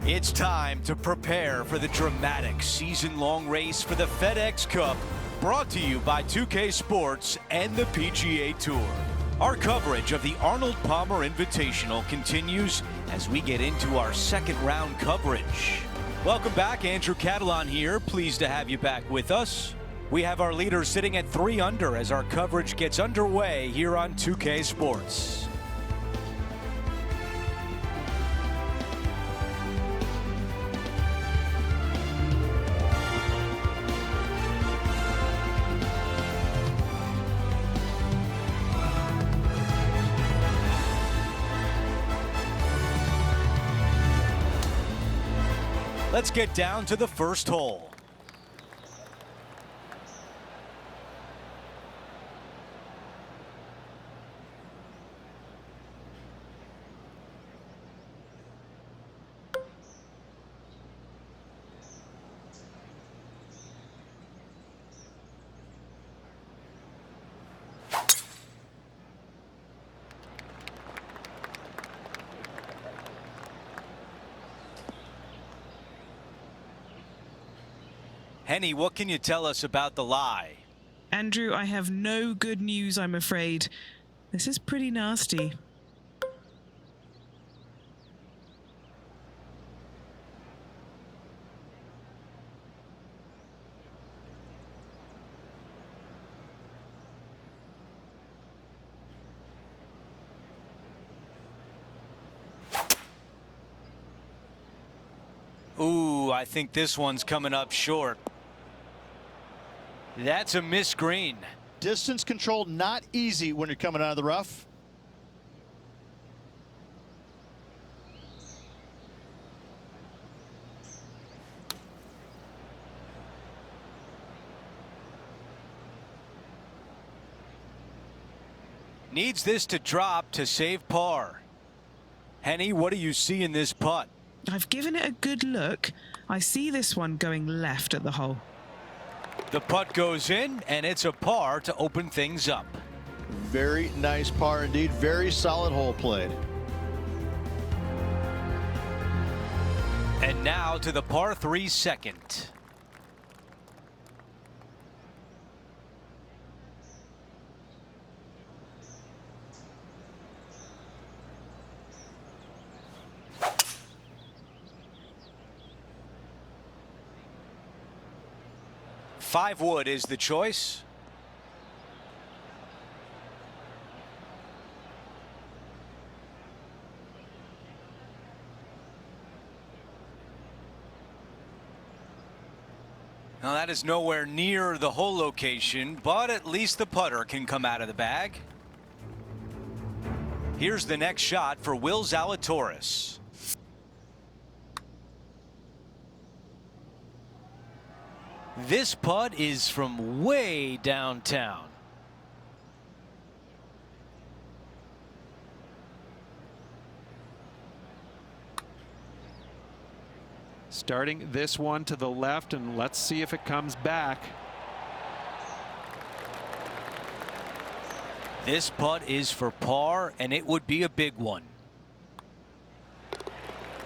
It's time to prepare for the dramatic season-long race for the FedEx Cup, brought to you by 2K Sports and the PGA Tour. Our coverage of the Arnold Palmer Invitational continues as we get into our second round coverage. Welcome back, Andrew Catalan here. Pleased to have you back with us. We have our leaders sitting at 3 under as our coverage gets underway here on 2K Sports. Let's get down to the first hole. Henny, what can you tell us about the lie? Andrew, I have no good news, I'm afraid. This is pretty nasty. Ooh, I think this one's coming up short. That's a missed green. Distance control not easy when you're coming out of the rough. Needs this to drop to save par. Henny, what do you see in this putt? I've given it a good look. I see this one going left at the hole. The putt goes in, and it's a par to open things up. Very nice par indeed. Very solid hole played. And now to the par 3 second. Five wood is the choice. Now that is nowhere near the hole location, but at least the putter can come out of the bag. Here's the next shot for Will Zalatoris. This putt is from way downtown. Starting this one to the left, and let's see if it comes back. This putt is for par, and it would be a big one.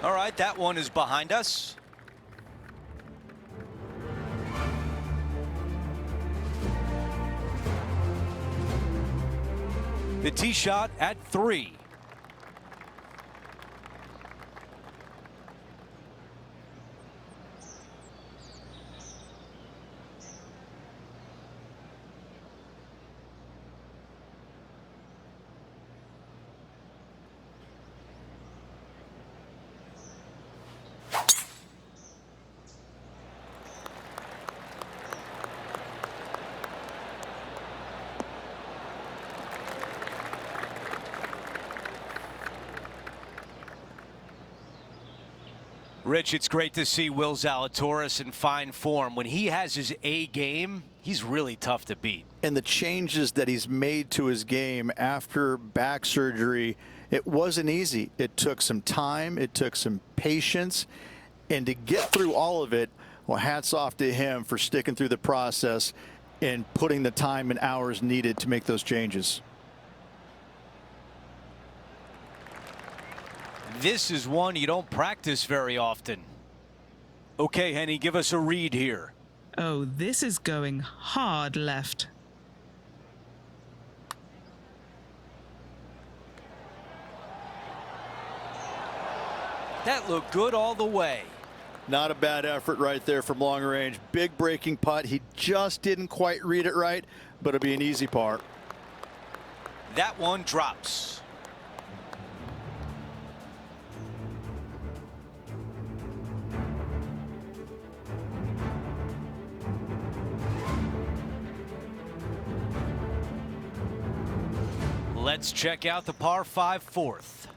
All right, that one is behind us. The tee shot at 3. Rich, it's great to see Will Zalatoris in fine form. When he has his A game, he's really tough to beat. And the changes that he's made to his game after back surgery, it wasn't easy. It took some time. It took some patience. And to get through all of it, well, hats off to him for sticking through the process and putting the time and hours needed to make those changes. This is one you don't practice very often. Okay, Henny, give us a read here. Oh, this is going hard left. That looked good all the way. Not a bad effort right there from long range. Big breaking putt. He just didn't quite read it right, but it'll be an easy par. That one drops. Let's check out the par 5 fourth.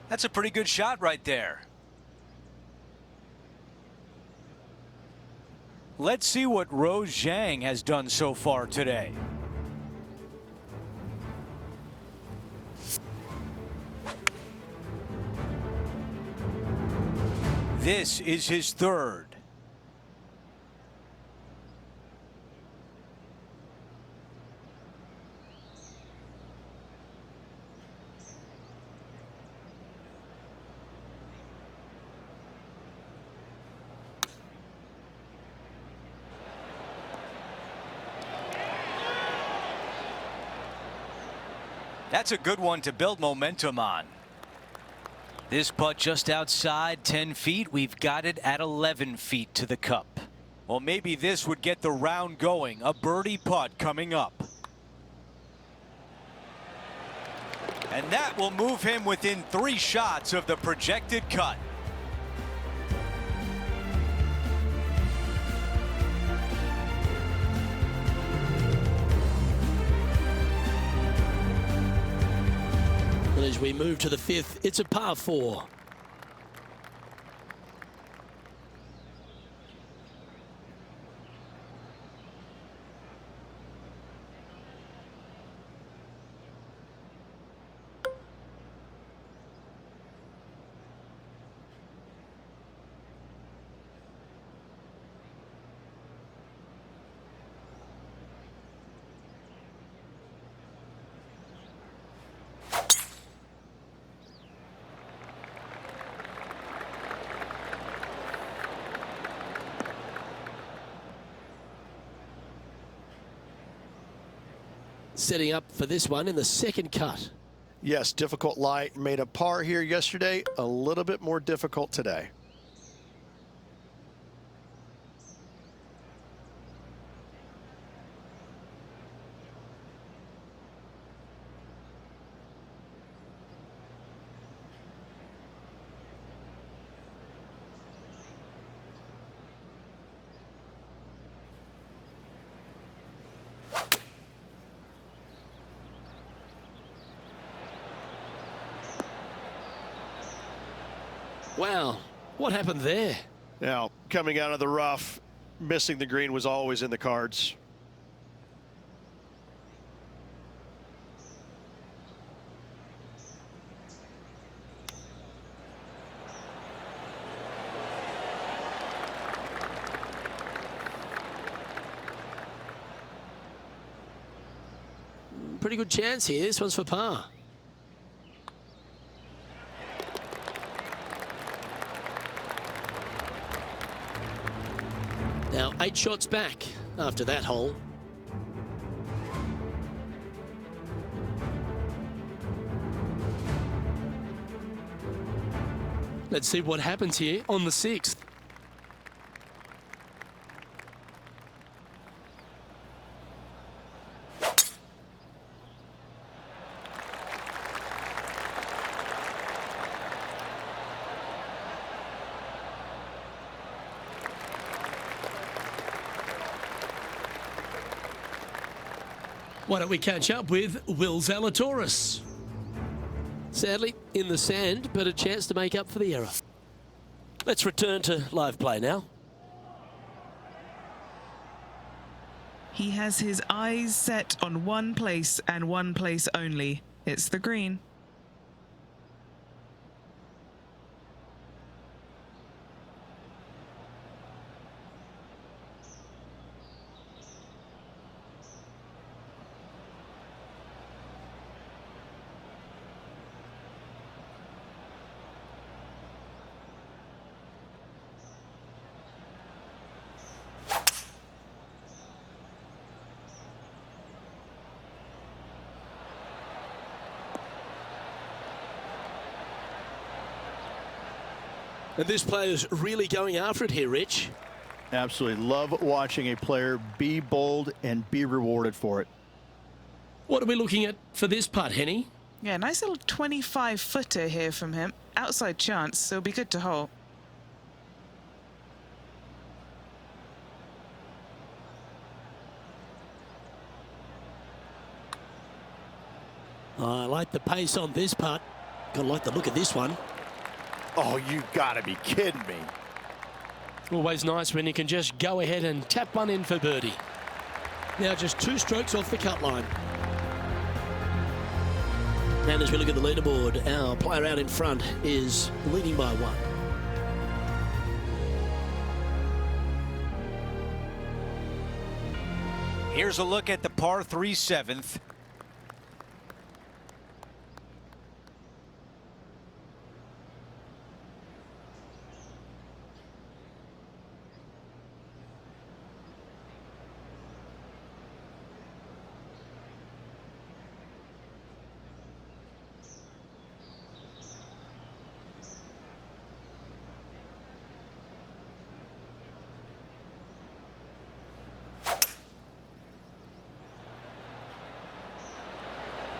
That's a pretty good shot right there. Let's see what Rose Zhang has done so far today. This is his third. That's a good one to build momentum on. This putt just outside 10 feet. We've got it at 11 feet to the cup. Well, maybe this would get the round going. A birdie putt coming up. And that will move him within 3 shots of the projected cut. As we move to the 5th, it's a par 4. Setting up for this one in the 2nd cut. Yes, difficult lie. Made a par here yesterday. A little bit more difficult today. Wow, what happened there? Now, coming out of the rough, missing the green was always in the cards. Pretty good chance here. This one's for par. Now 8 shots back after that hole. Let's see what happens here on the 6th. Why don't we catch up with Will Zalatoris? Sadly, in the sand, but a chance to make up for the error. Let's return to live play now. He has his eyes set on one place and one place only. It's the green. And this player's really going after it here, Rich. Absolutely love watching a player be bold and be rewarded for it. What are we looking at for this putt, Henny? Yeah, nice little 25-footer here from him. Outside chance, so it'll be good to hole. I like the pace on this putt. Gotta like the look of this one. Oh, you gotta be kidding me. Always nice when you can just go ahead and tap one in for birdie. Now just 2 strokes off the cut line. And as we look at the leaderboard, our player out in front is leading by 1. Here's a look at the par 3 7th.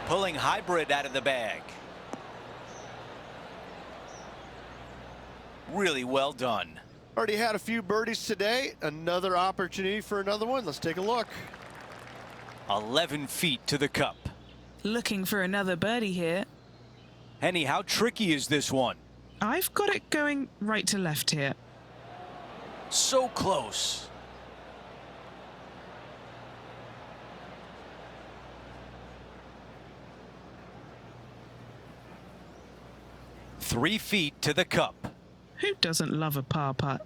Pulling hybrid out of the bag. Really well done. Already had a few birdies today. Another opportunity for another one. Let's take a look. 11 feet to the cup. Looking for another birdie here. Henny, how tricky is this one? I've got it going right to left here. So close. Three feet to the cup. Who doesn't love a par putt?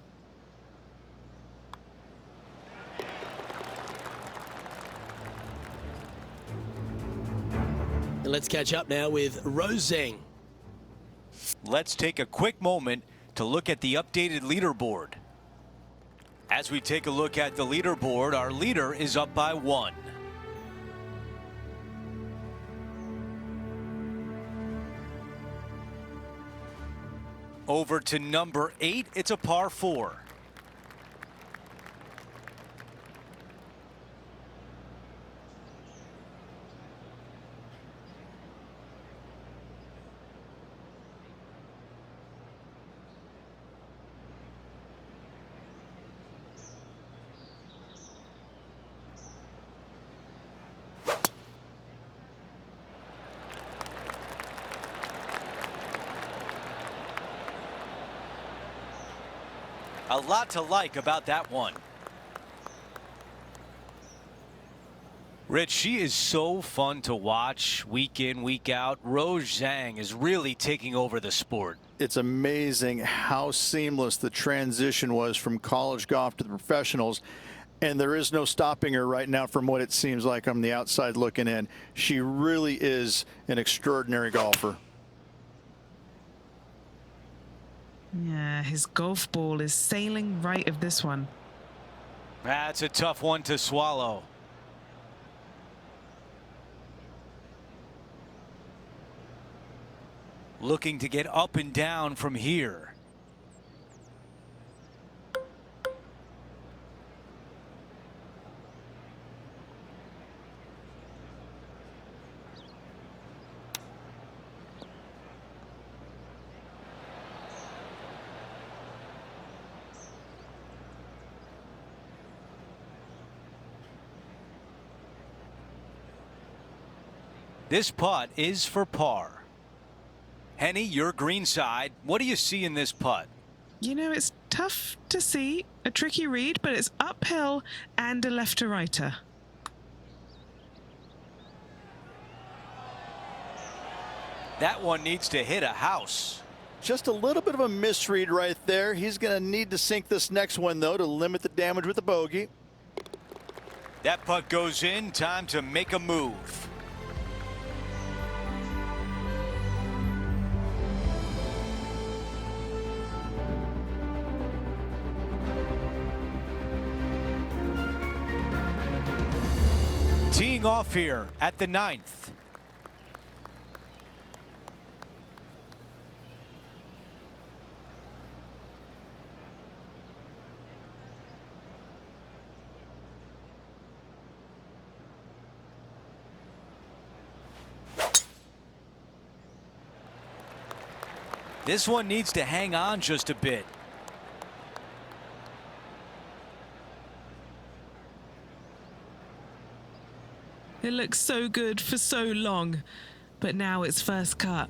And let's catch up now with Roseng. Let's take a quick moment to look at the updated leaderboard. As we take a look at the leaderboard, our leader is up by 1. Over to number 8, it's a par 4. A lot to like about that one. Rich, she is so fun to watch week in, week out. Rose Zhang is really taking over the sport. It's amazing how seamless the transition was from college golf to the professionals. And there is no stopping her right now from what it seems like on the outside looking in. She really is an extraordinary golfer. Yeah, his golf ball is sailing right of this one. That's a tough one to swallow. Looking to get up and down from here. This putt is for par. Henny, your green side. What do you see in this putt? You know, it's tough to see, a tricky read, but it's uphill and a left-to-righter. That one needs to hit a house. Just a little bit of a misread right there. He's going to need to sink this next one, though, to limit the damage with the bogey. That putt goes in. Time to make a move. Teeing off here at the 9th. This one needs to hang on just a bit. It looks so good for so long, but now it's first cut.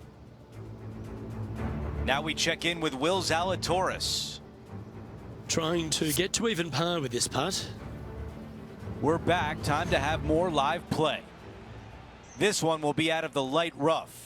Now we check in with Will Zalatoris. Trying to get to even par with this putt. We're back. Time to have more live play. This one will be out of the light rough.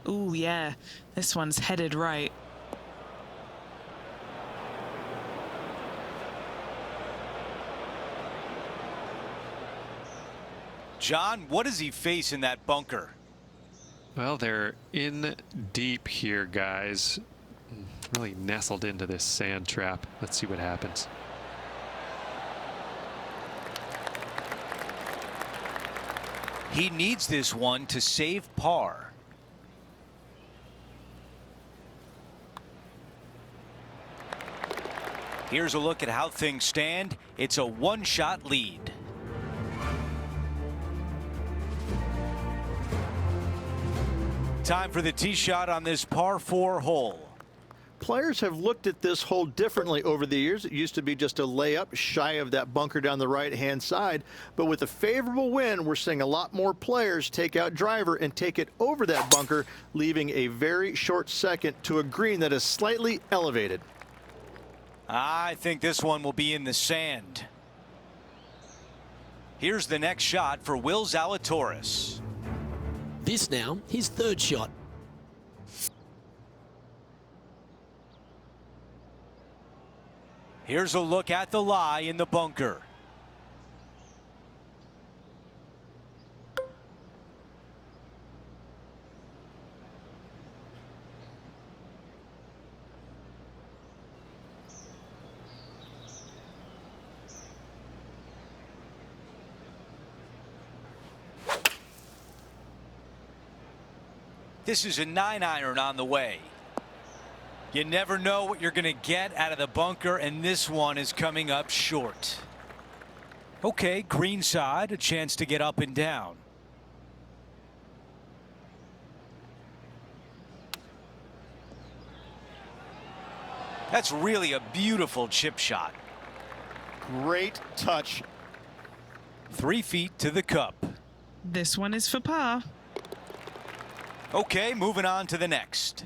Ooh, yeah, this one's headed right. John, what does he face in that bunker? Well, they're in deep here, guys. Really nestled into this sand trap. Let's see what happens. He needs this one to save par. Here's a look at how things stand. It's a one-shot lead. Time for the tee shot on this par 4 hole. Players have looked at this hole differently over the years. It used to be just a layup shy of that bunker down the right-hand side. But with a favorable wind, we're seeing a lot more players take out driver and take it over that bunker, leaving a very short second to a green that is slightly elevated. I think this one will be in the sand. Here's the next shot for Will Zalatoris. This now, his third shot. Here's a look at the lie in the bunker. This is a 9-iron on the way. You never know what you're going to get out of the bunker, and this one is coming up short. Okay, green side, a chance to get up and down. That's really a beautiful chip shot. Great touch. 3 feet to the cup. This one is for par. Okay, moving on to the next.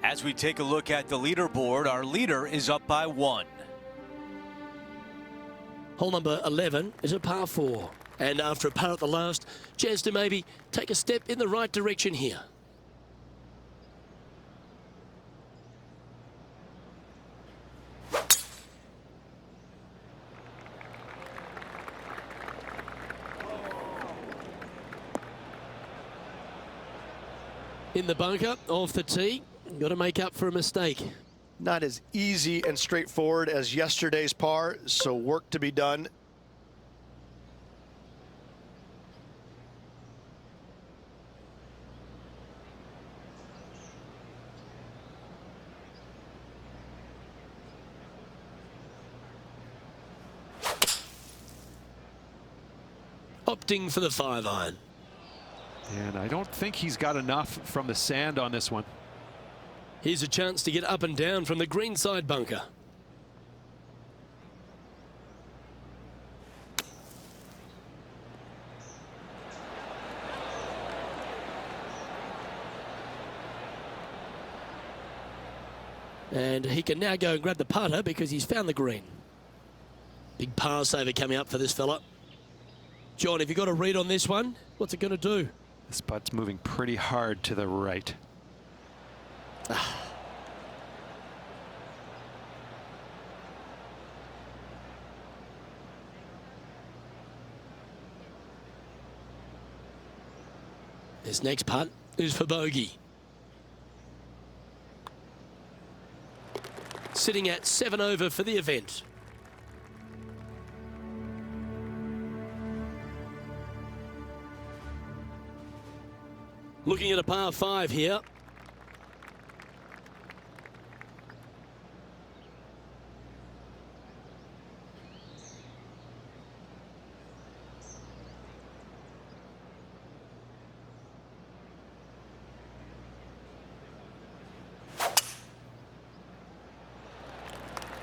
As we take a look at the leaderboard, our leader is up by 1. Hole number 11 is a par 4. And after a par at the last, chance to maybe take a step in the right direction here. In the bunker, off the tee, got to make up for a mistake. Not as easy and straightforward as yesterday's par, so work to be done. opting for the 5-iron. And I don't think he's got enough from the sand on this one. Here's a chance to get up and down from the greenside bunker. And he can now go and grab the putter because he's found the green. Big par saver coming up for this fella. John, have you got a read on this one? What's it going to do? This putt's moving pretty hard to the right. This next putt is for bogey. Sitting at 7 over for the event. Looking at a par 5 here.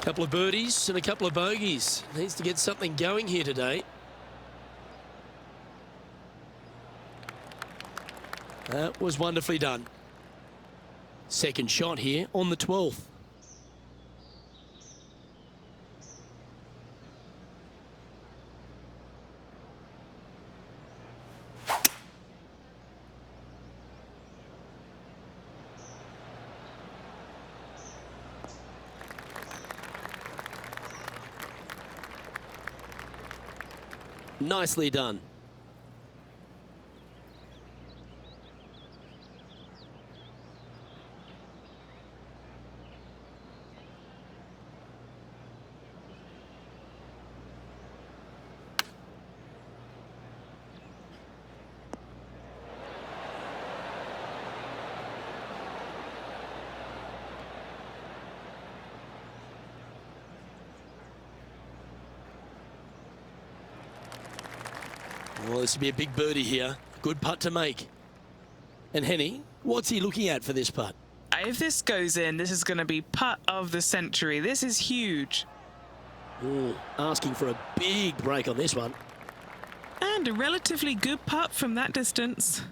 Couple of birdies and a couple of bogeys. Needs to get something going here today. That was wonderfully done. Second shot here on the 12th. Nicely done. Well, this would be a big birdie here. Good putt to make. And Henny, what's he looking at for this putt? If this goes in, this is going to be putt of the century. This is huge. Ooh, asking for a big break on this one. And a relatively good putt from that distance.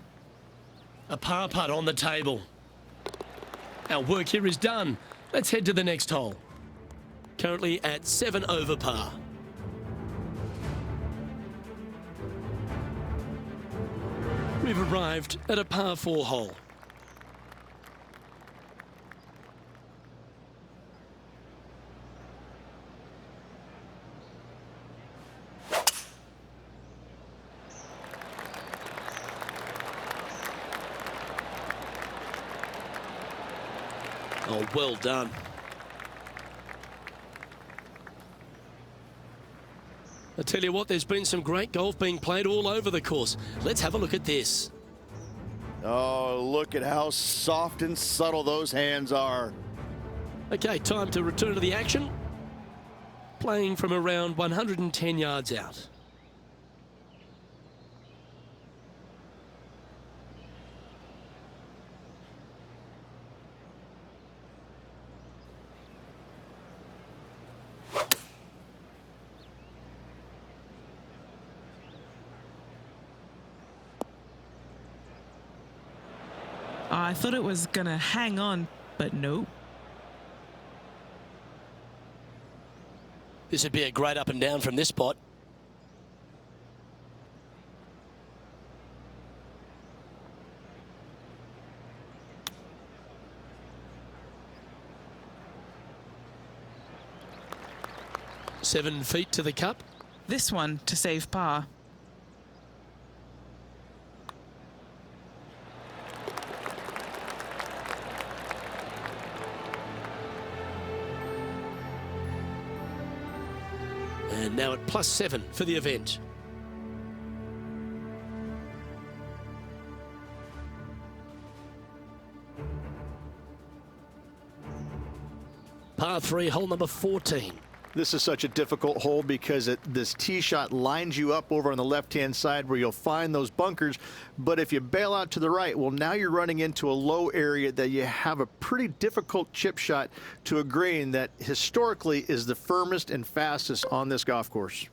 A par putt on the table. Our work here is done. Let's head to the next hole. Currently at 7 over par. We've arrived at a par 4 hole. Oh, well done. I tell you what, there's been some great golf being played all over the course. Let's have a look at this. Oh, look at how soft and subtle those hands are. Okay, time to return to the action. Playing from around 110 yards out. I thought it was going to hang on, but nope. This would be a great up and down from this spot. Seven feet to the cup. This one to save par. And now at +7 for the event. Par 3, hole number 14. This is such a difficult hole because this tee shot lines you up over on the left-hand side where you'll find those bunkers. But if you bail out to the right, well, now you're running into a low area that you have a pretty difficult chip shot to a green that historically is the firmest and fastest on this golf course.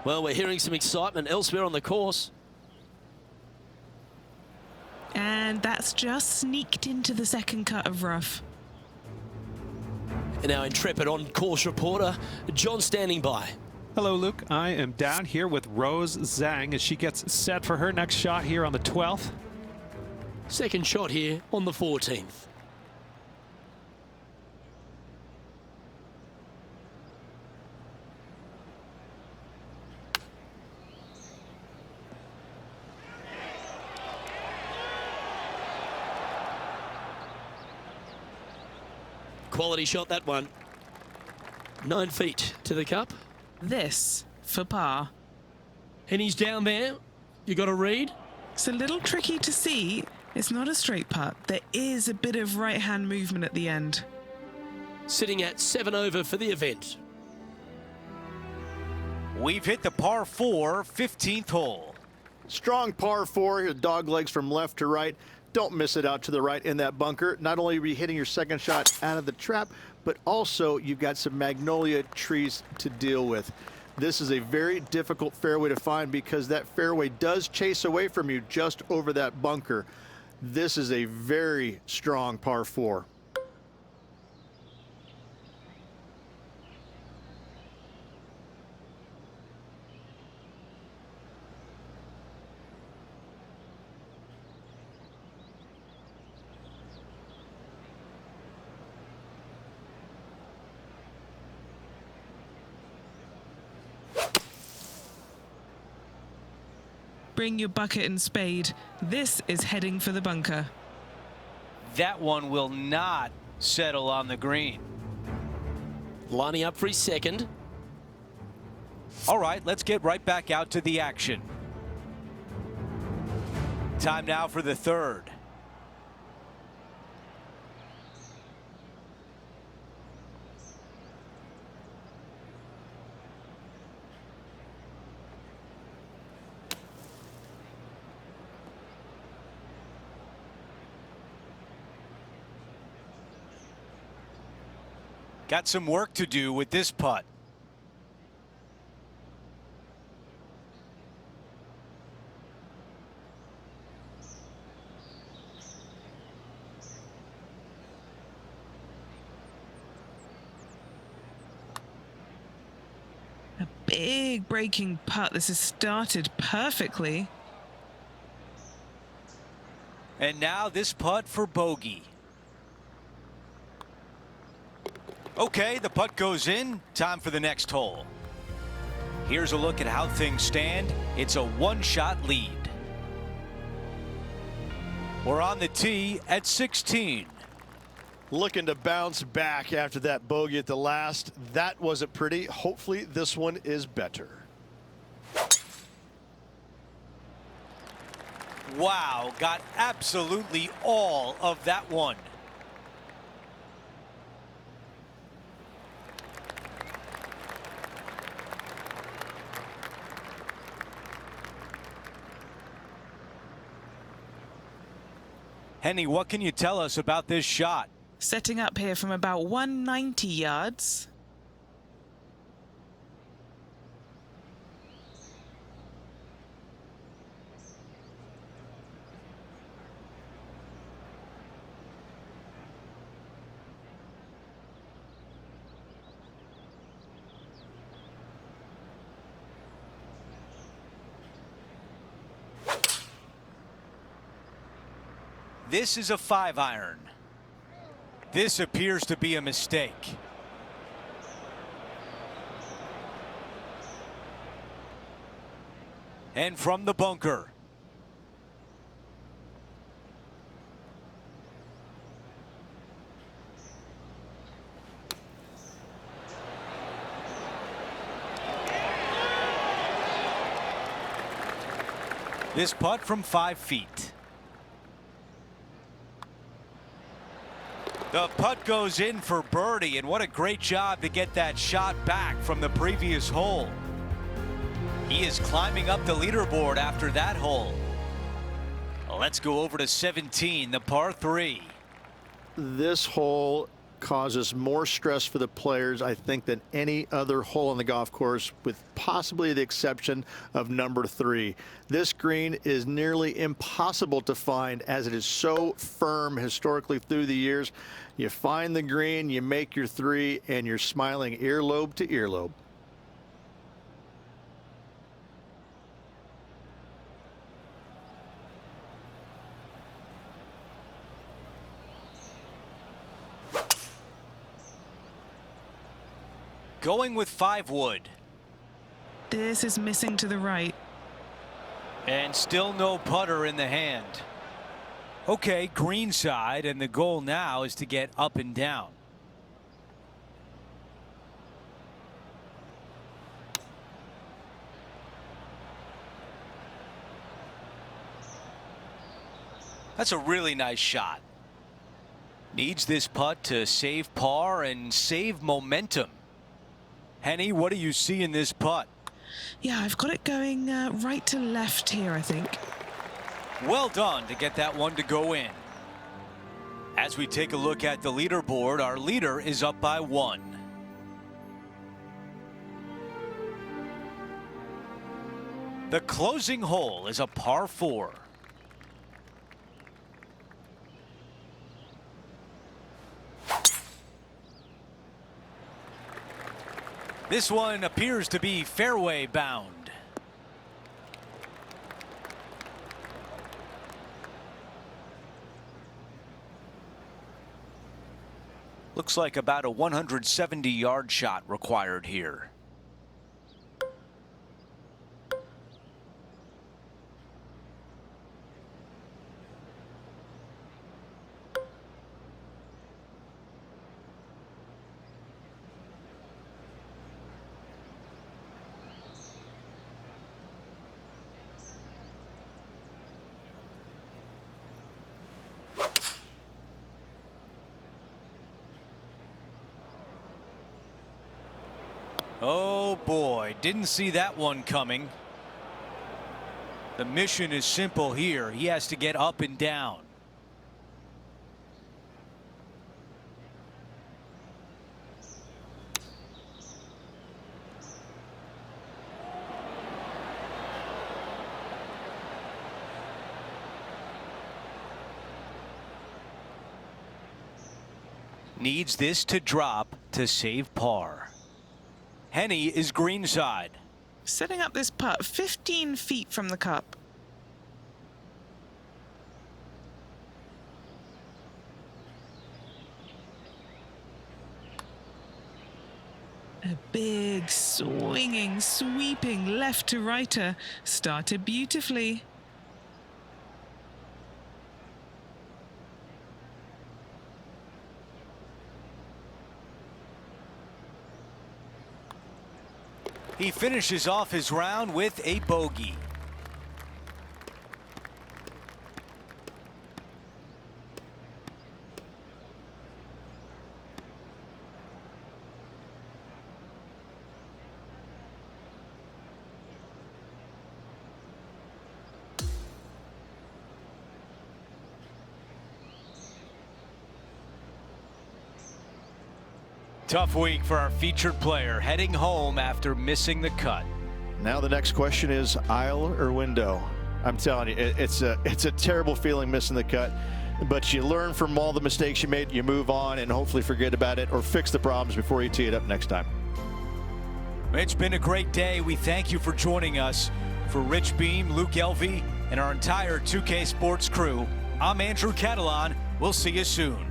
Well, we're hearing some excitement elsewhere on the course. And that's just sneaked into the second cut of rough. And our intrepid on-course reporter, John, standing by. Hello, Luke. I am down here with Rose Zhang as she gets set for her next shot here on the 12th. Second shot here on the 14th. Quality shot, that one. 9 feet to the cup. This for par. And he's down there. You got a read? It's a little tricky to see. It's not a straight putt. There is a bit of right-hand movement at the end. Sitting at 7 over for the event. We've hit the par 4, 15th hole. Strong par 4, dog legs from left to right. Don't miss it out to the right in that bunker. Not only are you hitting your second shot out of the trap, but also you've got some magnolia trees to deal with. This is a very difficult fairway to find because that fairway does chase away from you just over that bunker. This is a very strong par 4. Bring your bucket and spade. This is heading for the bunker. That one will not settle on the green. Lining up for his second. All right, let's get right back out to the action. Time now for the third. Got some work to do with this putt. A big breaking putt. This has started perfectly. And now this putt for bogey. Okay, the putt goes in. Time for the next hole. Here's a look at how things stand. It's a one-shot lead. We're on the tee at 16. Looking to bounce back after that bogey at the last. That wasn't pretty. Hopefully this one is better. Wow, got absolutely all of that one. Henny, what can you tell us about this shot? Setting up here from about 190 yards. This is a 5-iron. This appears to be a mistake. And from the bunker. This putt from 5 feet. The putt goes in for birdie, and what a great job to get that shot back from the previous hole. He is climbing up the leaderboard after that hole. Let's go over to 17, the par 3. This hole causes more stress for the players, I think, than any other hole on the golf course, with possibly the exception of number 3. This green is nearly impossible to find, as it is so firm historically through the years. You find the green, you make your 3, and you're smiling earlobe to earlobe. Going with 5 wood. This is missing to the right. And still no putter in the hand. Okay, green side, and the goal now is to get up and down. That's a really nice shot. Needs this putt to save par and save momentum. Henny, what do you see in this putt? Yeah, I've got it going right to left here, I think. Well done to get that one to go in. As we take a look at the leaderboard, our leader is up by 1. The closing hole is a par 4. This one appears to be fairway bound. Looks like about a 170-yard shot required here. Oh boy, didn't see that one coming. The mission is simple here. He has to get up and down. Needs this to drop to save par. Henny is greenside. Setting up this putt 15 feet from the cup. A big, swinging, sweeping left to righter. Started beautifully. He finishes off his round with a bogey. Tough week for our featured player, heading home after missing the cut. Now the next question is aisle or window. I'm telling you, it's a terrible feeling missing the cut, but you learn from all the mistakes you made, you move on and hopefully forget about it or fix the problems before you tee it up next time. It's been a great day. We thank you for joining us. For Rich Beam, Luke Elvey, and our entire 2K Sports crew, I'm Andrew Catalan. We'll see you soon.